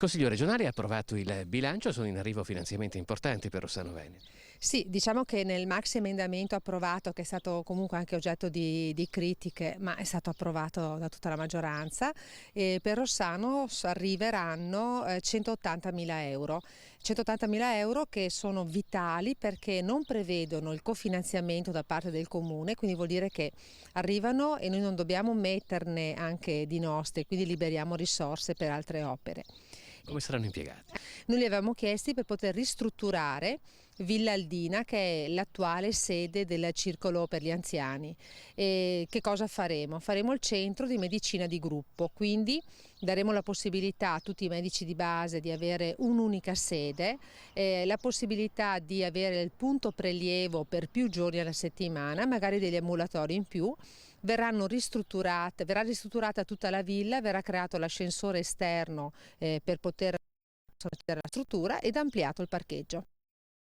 Il Consiglio regionale ha approvato il bilancio, sono in arrivo finanziamenti importanti per Rossano Veneto. Sì, diciamo che nel maxi emendamento approvato, che è stato comunque anche oggetto di critiche, ma è stato approvato da tutta la maggioranza, per Rossano arriveranno 180.000 euro. 180.000 euro che sono vitali perché non prevedono il cofinanziamento da parte del comune, quindi vuol dire che arrivano e noi non dobbiamo metterne anche di nostre, quindi liberiamo risorse per altre opere. Come saranno impiegati? Noi li avevamo chiesti per poter ristrutturare Villa Aldina, che è l'attuale sede del Circolo per gli Anziani. E che cosa faremo? Faremo il centro di medicina di gruppo, quindi daremo la possibilità a tutti i medici di base di avere un'unica sede, la possibilità di avere il punto prelievo per più giorni alla settimana, magari degli ambulatori in più. Verrà ristrutturata tutta la villa, verrà creato l'ascensore esterno per poter accedere alla struttura ed ampliato il parcheggio.